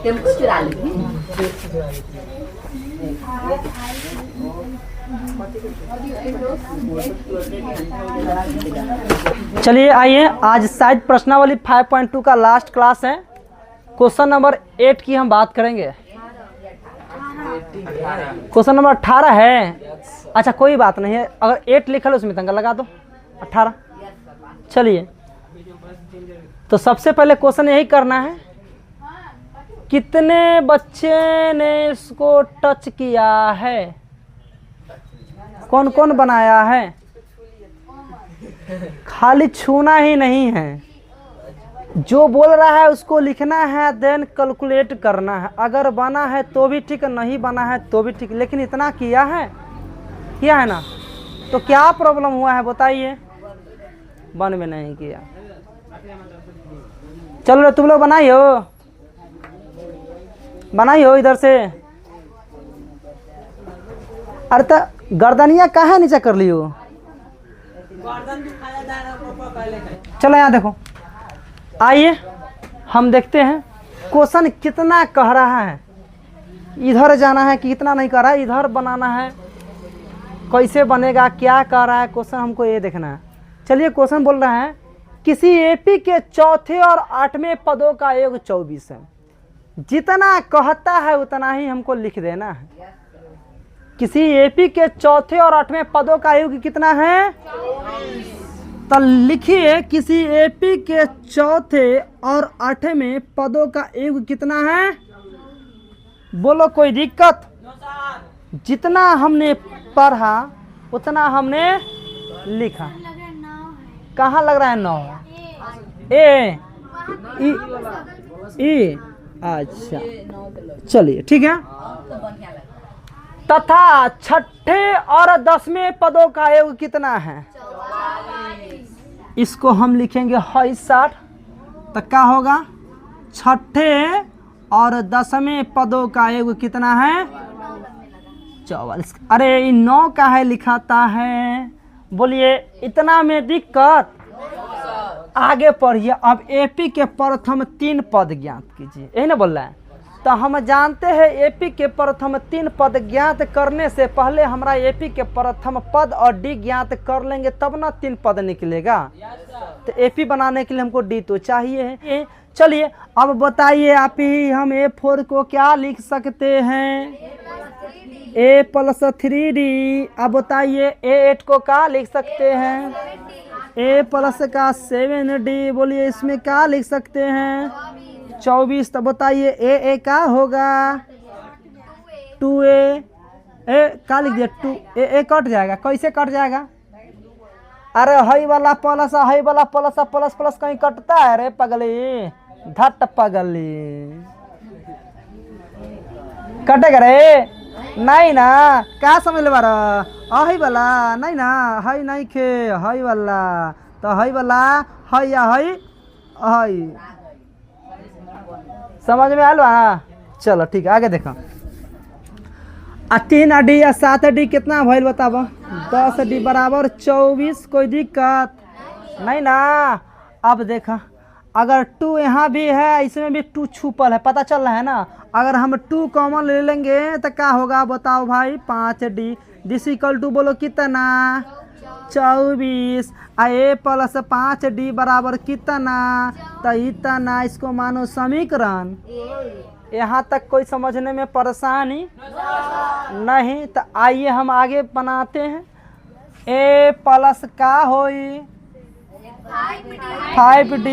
Tempo चुरा ली। चलिए आइए, आज शायद प्रश्नावली 5.2 का लास्ट क्लास है। क्वेश्चन नंबर 8 की हम बात करेंगे। क्वेश्चन नंबर 18 है। अच्छा कोई बात नहीं है, अगर 8 लिखा है उसमें तंगा लगा दो 18। चलिए तो सबसे पहले क्वेश्चन यही करना है, कितने बच्चे ने इसको टच किया है, कौन कौन बनाया है। खाली छूना ही नहीं है, जो बोल रहा है उसको लिखना है, देन कैलकुलेट करना है। अगर बना है तो भी ठीक, नहीं बना है तो भी ठीक, लेकिन इतना किया है ना। तो क्या प्रॉब्लम हुआ है बताइए। वन में नहीं किया। चलो तुम लोग बनाइयो इधर से। अरे तो गर्दनिया काहे नीचे कर लियो। चलो यहाँ देखो, आइए हम देखते हैं क्वेश्चन कितना कह रहा है। इधर जाना है कि कितना नहीं कह रहा है, इधर बनाना है, कैसे बनेगा, क्या कह रहा है क्वेश्चन, हमको ये देखना है। चलिए क्वेश्चन बोल रहा है, किसी एपी के चौथे और 8वें पदों का योग 24 है। जितना कहता है उतना ही हमको लिख देना है। किसी एपी के चौथे और 8वें पदों का योग कितना है, तो लिखिए किसी एपी के चौथे और 8वें पदों का योग कितना है। बोलो कोई दिक्कत। जितना हमने पढ़ा उतना हमने लिखा। कहाँ लग रहा है 9 ए ई। अच्छा चलिए ठीक है। तथा 6ठे और 10वें पदों का योग कितना है। इसको हम लिखेंगे 60। तो क्या होगा, 6ठे और 10वें पदों का योग कितना है 44। अरे 9 का है लिखाता है। बोलिए इतना में दिक्कत। आगे पढ़िए। अब एपी के प्रथम 3 पद ज्ञात कीजिए, यही ना बोल रहा है। तो हम जानते हैं एपी के प्रथम 3 पद ज्ञात करने से पहले हमारा एपी के प्रथम पद और डी ज्ञात कर लेंगे, तब ना 3 पद निकलेगा। तो एपी बनाने के लिए हमको डी तो चाहिए। चलिए अब बताइए आप ही, हम A4 को क्या लिख सकते हैं, A + 3D। अब बताइए A8 को क्या लिख सकते हैं, A + का 7D। बोलिए इसमें क्या लिख सकते हैं 24। तो बताइए A का होगा 2A। क्या लिख दिया 2 A कट जाएगा। कैसे कट जाएगा। अरे हई वाला प्लस हई वाला प्लस प्लस प्लस कहीं कटता है रे पगली, धट पगली, कटेगा रे नहीं ना। क्या समझ ले बारा, हई वाला नहीं ना, हई नहीं खे हई वाला, तो हई वाला हई या हई हई। समझ में आया ना। चलो ठीक है आगे देखो। 3D या 7D कितना भइल बताबो। 10D बराबर 24। कोई दिक्कत नहीं ना। अब देखा, अगर 2 यहाँ भी है, इसमें भी 2 छुपल है, पता चल रहा है ना। अगर हम 2 कॉमन ले लेंगे तो क्या होगा बताओ भाई 5D। दिस इक्वल टू बोलो कितना 24। A + 5D बराबर कितना, तो इतना। इसको मानो समीकरण। यहाँ तक कोई समझने में परेशानी नहीं। तो आइए हम आगे बनाते हैं। A + का होई 5D।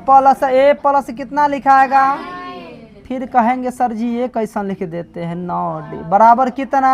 प्लस A + कितना लिखाएगा, फिर कहेंगे सर जी ये कैसा लिख देते हैं 9D बराबर कितना।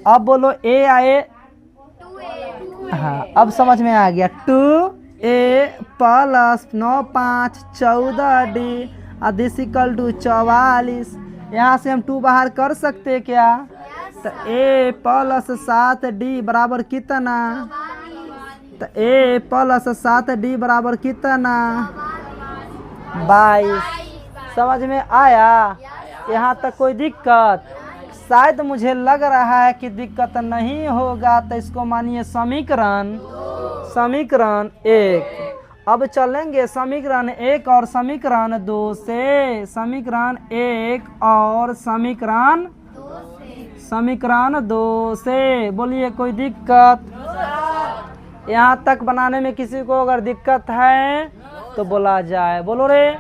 अब बोलो A आए, हाँ अब समझ में आ गया। 2A + 9 5 14D this equal to 44। यहाँ से हम 2 बाहर कर सकते क्या। तो A + 7D बराबर कितना, तो A + 7D बराबर कितना 22। समझ में आया। यहाँ तक कोई दिक्कत, शायद मुझे लग रहा है कि दिक्कत नहीं होगा। तो इसको मानिए समीकरण 1। अब चलेंगे समीकरण 1 और समीकरण 2 से। समीकरण 1 और समीकरण 2 से। बोलिए कोई दिक्कत? यहाँ तक बनाने में किसी को अगर दिक्कत है तो बोला जाए। बोलो रे।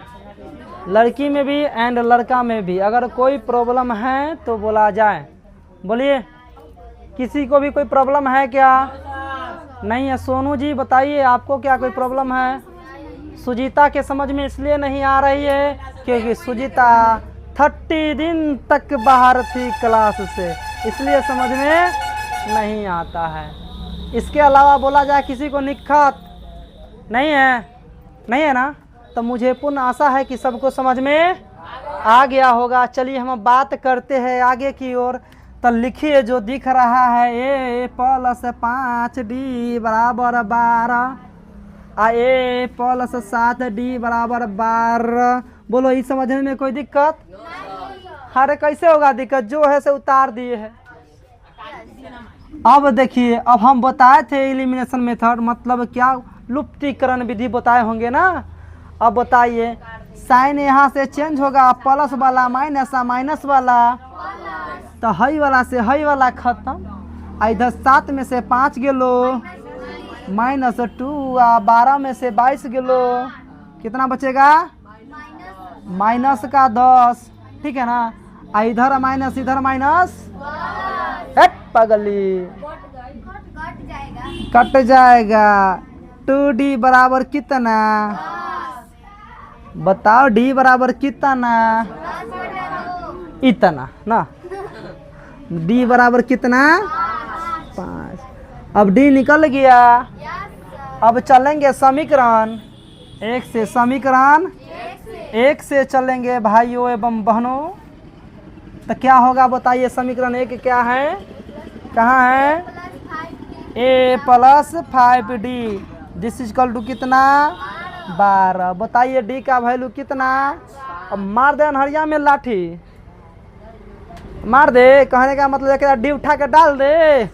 लड़की में भी एंड लड़का में भी अगर कोई प्रॉब्लम है तो बोला जाए। बोलिए, किसी को भी कोई प्रॉब्लम है क्या? नहीं है। सोनू जी बताइए, आपको क्या कोई प्रॉब्लम है? सुजीता के समझ में इसलिए नहीं आ रही है क्योंकि सुजीता 30 दिन तक बाहर थी क्लास से, इसलिए समझ में नहीं आता है। इसके अलावा बोला जाए किसी को दिक्कत नहीं है? नहीं है ना? तो मुझे पूर्ण आशा है कि सबको समझ में आ गया होगा। चलिए हम बात करते हैं आगे की ओर। तो लिखिए जो दिख रहा है, a + 5d = 12 a + 7d = 12। बोलो, ये समझने में कोई दिक्कत? अरे कैसे होगा दिक्कत? जो है से उतार दिए है। अब देखिए, अब हम बताए थे एलिमिनेशन मेथड मतलब क्या, लुप्तीकरण विधि बताए होंगे ना। अब बताइए, साइन यहाँ से चेंज होगा, प्लस वाला माइनस वाला, तो हई वाला से हई वाला खत्म। इधर 7 में से 5 गेलो -2 आ 12 में से 22 गेलो, कितना बचेगा? माइनस का 10। ठीक है ना? इधर माइनस इधर माइनस, पगली कट जाएगा। 2d बराबर कितना? बताओ, d बराबर कितना? इतना ना। d बराबर कितना? 5। अब d निकल गया। अब चलेंगे समीकरण 1 से। समीकरण 1 से चलेंगे भाइयों एवं बहनों। तो क्या होगा बताइए? समीकरण 1 क्या है? कहाँ है? a + 5d this equal to कितना? 12। बताइए d का वैल्यू कितना? अब मार दे अनहरिया में लाठी, मार दे। कहने का मतलब है कि डी उठा के डाल दे।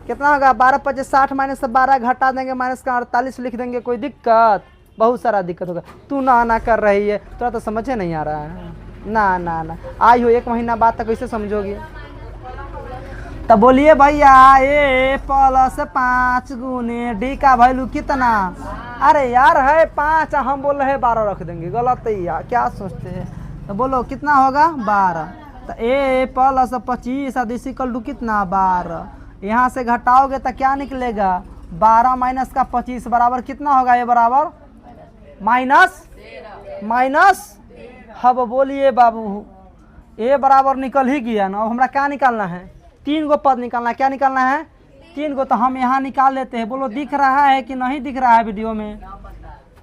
कितना होगा? 12 × 5 = 60 - 12 घटा देंगे, -48 लिख देंगे। कोई दिक्कत? बहुत सारा दिक्कत होगा। तू ना कर रही है, थोड़ा तो समझे नहीं आ रहा है। ना आई हो 1 महीना बाद तक कैसे समझोगे? तो बोलिए भैया, a + 5 × d का वैल्यू कितना? अरे यार है 5, हम बोल रहे हैं 12 रख देंगे। गलत है यार, क्या सोचते हैं? तो बोलो कितना होगा? 12। तो a + 25 दिस इक्वल टू कितना? 12। यहाँ से घटाओगे तो क्या निकलेगा? 12 - 25 बराबर कितना होगा? ये बराबर माइनस। अब बोलिए बाबू, a बराबर निकल ही गया ना। अब हमरा क्या निकालना है? 3 गो पद निकालना है। क्या निकालना है? 3 गो। तो हम यहाँ निकाल लेते हैं। बोलो, दिख रहा है कि नहीं दिख रहा है वीडियो में?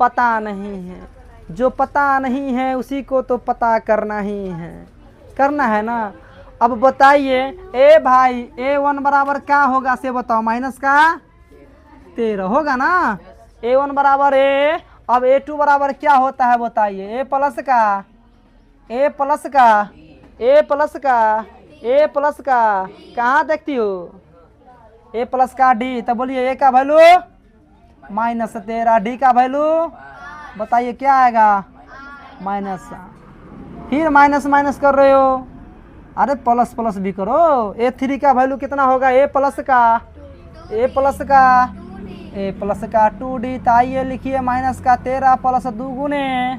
पता नहीं है। जो पता नहीं है उसी को तो पता करना ही है, करना है ना। अब बताइए, ए भाई a1 बराबर क्या होगा से बताओ? माइनस का 13 होगा ना। a1 बराबर a। अब a2 बराबर क्या होता है बताइए? a प्लस का कहाँ देखती हो? a प्लस का d। तो बोलिए a का वैल्यू -13, d का वैल्यू बताइए क्या आएगा? माइनस। फिर माइनस कर रहे हो। अरे प्लस भी करो। a3 का वैल्यू कितना होगा? a प्लस का 2d। तो आइए लिखिए, -13 + 2 ×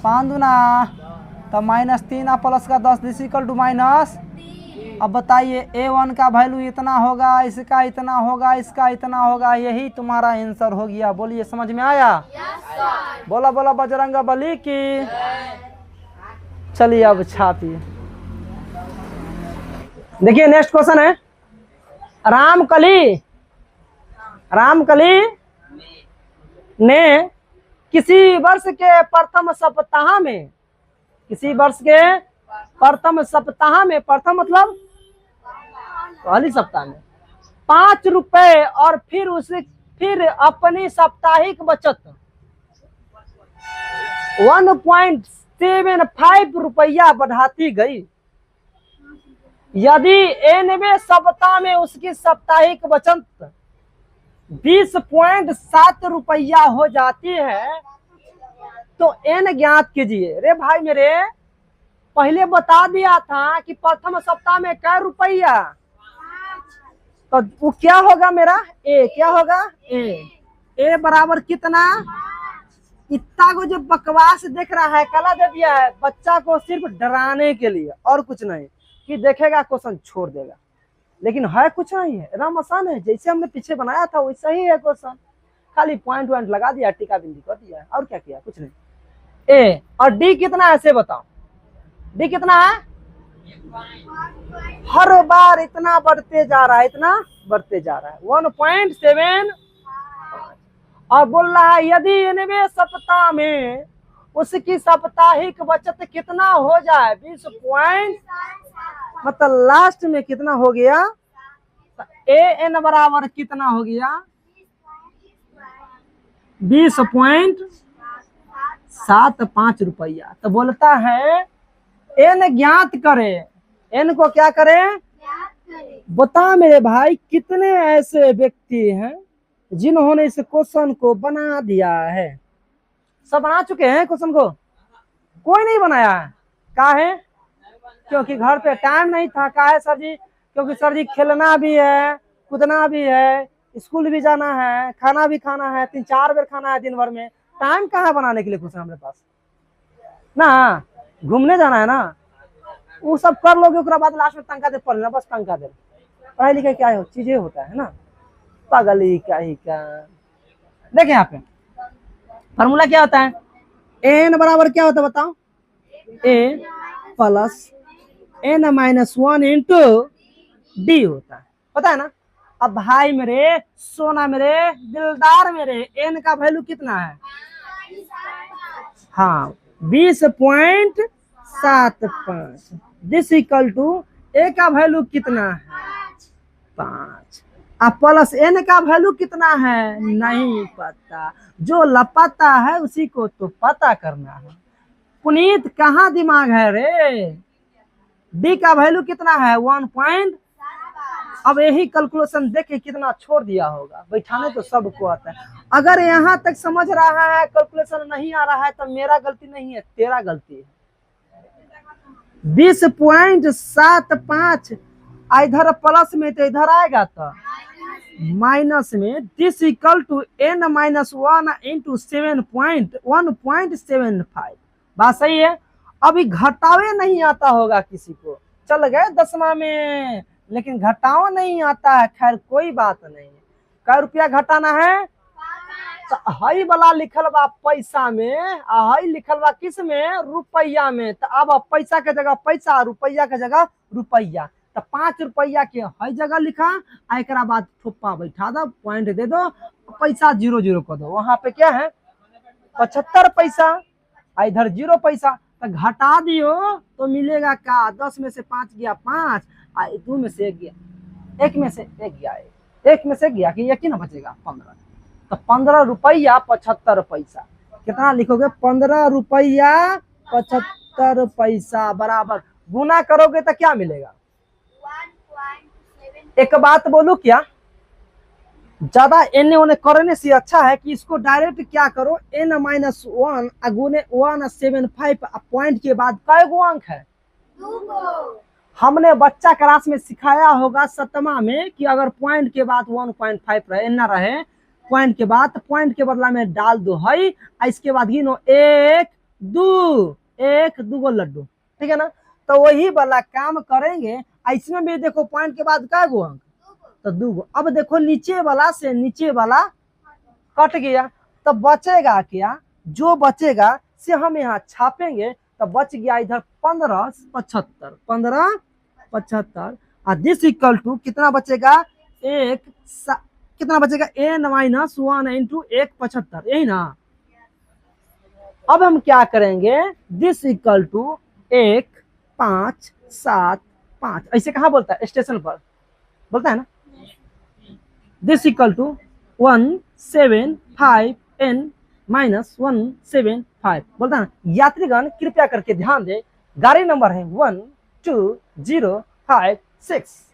5 दूना तो -3 + का 10 दिस इक्वल टू माइनस। अब बताइए, a1 का वैल्यू इतना होगा, इसका इतना होगा, इसका इतना होगा। यही तुम्हारा आंसर हो गया। बोलिए, समझ में आया? बोला बजरंगबली की। चलिए अब छापिए। देखिए नेक्स्ट क्वेश्चन है, रामकली ने किसी वर्ष के प्रथम सप्ताह में, प्रथम मतलब पहली सप्ताह में 5 रुपए और फिर अपनी साप्ताहिक बचत 1.75 रुपया बढ़ाती गई। यदि 90वें सप्ताह में उसकी साप्ताहिक बचत 20.7 रुपया हो जाती है तो n ज्ञात कीजिए। रे भाई मेरे, पहले बता दिया था कि प्रथम सप्ताह में कै रुपया, तो वो क्या होगा मेरा ए, क्या होगा ए बराबर कितना, इतना को जो बकवास देख रहा है कला दे दिया है बच्चा को सिर्फ डराने के लिए और कुछ नहीं, कि देखेगा क्वेश्चन छोड़ देगा, लेकिन है कुछ नहीं है, एकदम आसान है, जैसे हमने पीछे बनाया था वैसा ही है क्वेश्चन, खाली पॉइंट वॉइंट लगा दिया, टीका बिंदी कर दिया और क्या किया, कुछ नहीं। ए और डी कितना है ऐसे बताओ, डी कितना है, हर बार इतना बढ़ते जा रहा है, इतना बढ़ते जा रहा है 1.7, और बोल रहा है यदि 90 सप्ताह में उसकी साप्ताहिक बचत कितना हो जाए 20 पॉइंट, मतलब लास्ट में कितना हो गया, तो ए एन बराबर कितना हो गया 20.75 रुपया। तो बोलता है एन ज्ञात करे, एन को क्या करे, बता मेरे भाई कितने ऐसे व्यक्ति हैं जिन्होंने इस क्वेश्चन को बना दिया है। सब बना चुके हैं क्वेश्चन को, कोई नहीं बनाया है, का है क्योंकि घर पे टाइम नहीं था, का है सर जी, क्योंकि सर जी खेलना भी है, कूदना भी है, स्कूल भी जाना है, खाना भी खाना है, 3-4 बार खाना है दिन भर में, टाइम कहाँ बनाने के लिए क्वेश्चन हमारे पास ना, घूमने जाना है ना, वो सब कर लोगे, उसके बाद लास्ट में तंका दे पढ़ना, बस तंका दे, पढ़ाई लिखाई क्या है चीजें होता है ना, पागली क्या ही क्या। देखिए यहाँ पे फॉर्मूला क्या होता है, एन बराबर क्या होता है बताओ, ए प्लस n-1 इंटू डी होता है, पता है ना। अब भाई मेरे, सोना मेरे, दिलदार मेरे, एन का वैल्यू कितना है, हाँ 20.75, दिस इक्वल टू ए का वैल्यू कितना है 5, अब प्लस एन का वैल्यू कितना है नहीं पता, जो लपाता है उसी को तो पता करना है। पुनीत कहाँ दिमाग है रे, डी का वैल्यू कितना है 1. अब यही कैलकुलेशन देख के कितना छोड़ दिया होगा, बैठाने तो सबको आता है। अगर यहाँ तक समझ रहा है कैलकुलेशन नहीं आ रहा है तो मेरा गलती नहीं है, तेरा गलती है। 20.75 इधर प्लस में तो इधर आएगा तो माइनस में, this equal to n-1 into 7.1.75, बात सही है। अभी घटावे नहीं आता होगा किसी को, चल गए 10वां में, लेकिन घटाओ नहीं आता है, खैर कोई बात नहीं। क्या रुपया घटाना है, तो हई वाला लिखल बा पैसा में, हई लिखल बा किस में, रुपया में, तो अब पैसा के जगह पैसा, रुपया के जगह रुपया, तो 5 रुपया के हई जगह लिखा, एक बाद ठोपा बैठा दो, पॉइंट दे दो, पैसा 0 कर दो, वहां पे क्या है 75 पैसा, इधर 0 पैसा, तो घटा दियो तो मिलेगा क्या, 10 में से 5 गया 5, 2 में से 1 गया, 1 में से 1 गया, 1 में से गया कि 1 ही ना बचेगा 15, तो 15 रुपया 75 पैसा, कितना लिखोगे 15 रुपया 75 पैसा बराबर, गुना करोगे तो क्या मिलेगा 1.7। एक बात बोलू क्या, ज्यादा एन ओने करने से अच्छा है कि इसको डायरेक्ट क्या करो, n-1 अगुने 1.75, पॉइंट के बाद कै गो अंक है 2 हमने बच्चा क्लास में सिखाया होगा 7वां में कि अगर पॉइंट के बाद 1.5 रहे ना रहे, पॉइंट के बाद, पॉइंट के बदला में डाल दो हई, इसके बाद गिनो 1 2 गो लड्डू, ठीक है ना। तो वही वाला काम करेंगे, इसमें भी देखो पॉइंट के बाद कै गो अंक, तो 2 गो। अब देखो नीचे वाला से नीचे वाला कट गया, तो बचेगा क्या, जो बचेगा से हम यहाँ छापेंगे, तो बच गया इधर 15.75, और दिस इक्वल टू कितना बचेगा, कितना बचेगा n-1 इंटू 1.75, यही ना। अब हम क्या करेंगे, दिस इक्वल टू 1.575, ऐसे कहाँ बोलता है, स्टेशन पर बोलता है ना, दिस इक्वल टू 175 n-175 बोलता है ना। यात्रीगण कृपया करके ध्यान दे, गाड़ी नंबर है 12056,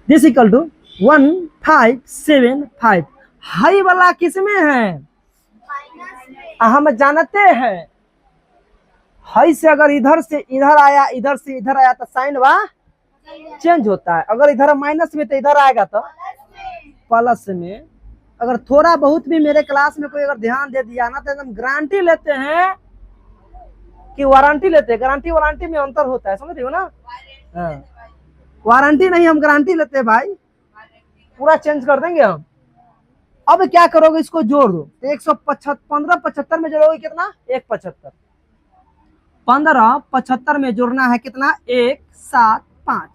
दिस इक्वल टू 1575। हाई वाला किसमें है? हम जानते हैं हाई से अगर इधर से इधर आया, इधर से इधर आया तो साइन वा चेंज होता है। अगर इधर माइनस में तो इधर आएगा तो प्लस में। अगर थोड़ा बहुत भी मेरे क्लास में कोई अगर ध्यान दे दिया ना तो एकदम गारंटी लेते हैं कि वारंटी लेते हैं। गारंटी वारंटी में अंतर होता है, समझ रही हो ना? हाँ, वारंटी नहीं, हम गारंटी लेते हैं भाई, पूरा चेंज कर देंगे हम। अब क्या करोगे, इसको जोड़ दो तो 1575 में जोड़ोगे कितना? 175। 1575 में जोड़ना है कितना? 175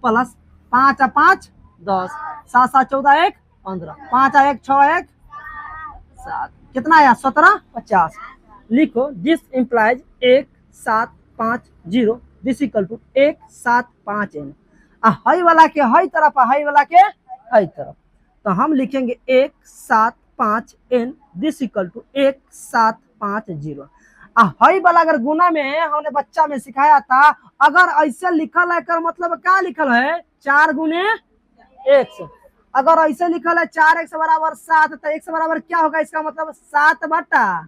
प्लस 5 और 5 10, 7 7 14 1 15, 5 और 1 6 1 7, कितना आया? 1750। लिखो this implies 1750 this equal to 175n। High वाला के हाई तरफ, हाई वाला के हाई तरफ, तो हम लिखेंगे 175n this equal to 1750। High वाला अगर गुना में हमने बच्चा में सिखाया था, अगर ऐसे लिखल है कर मतलब क्या लिखल है? 4 गुने 1। अगर ऐसे लिखल है 4x बराबर 7 तो x बराबर क्या होगा? इसका मतलब 7 बटा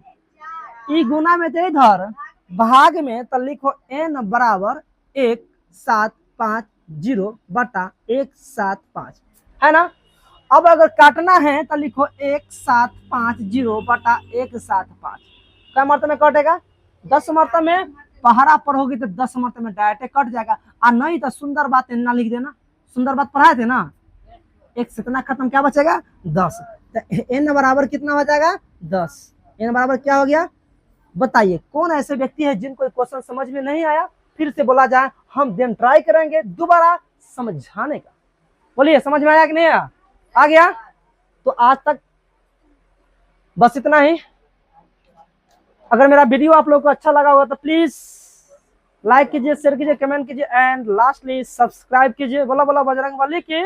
ई गुना में तो इधर भाग में, तो लिखो n बराबर 1750 बटा 175, है ना? अब अगर काटना है तो लिखो 1750 बटा 175। क्या मर्तबे में कटेगा? 10 मर्तबे में पहाड़ा पर होगी तो 10 मर्तबे में डायरेक्ट कट जाएगा। और नहीं तो सुंदर बात ना लिख देना। सुंदर बात पढ़ाए थे ना, एक से इतना खत्म, क्या बचेगा? 10। तो n बराबर कितना हो जाएगा? 10। n बराबर क्या हो गया? बताइए कौन ऐसे व्यक्ति है जिनको क्वेश्चन समझ में नहीं आया? फिर से बोला जाए, हम देन ट्राई करेंगे दोबारा समझाने का। बोलिए समझ में आया कि नहीं आया? आ गया? तो आज तक बस इतना ही। अगर मेरा वीडियो आप लोगों को अच्छा लगा होगा तो प्लीज लाइक कीजिए, शेयर कीजिए, कमेंट कीजिए एंड लास्टली सब्सक्राइब कीजिए। बोला बोला बजरंग बली की।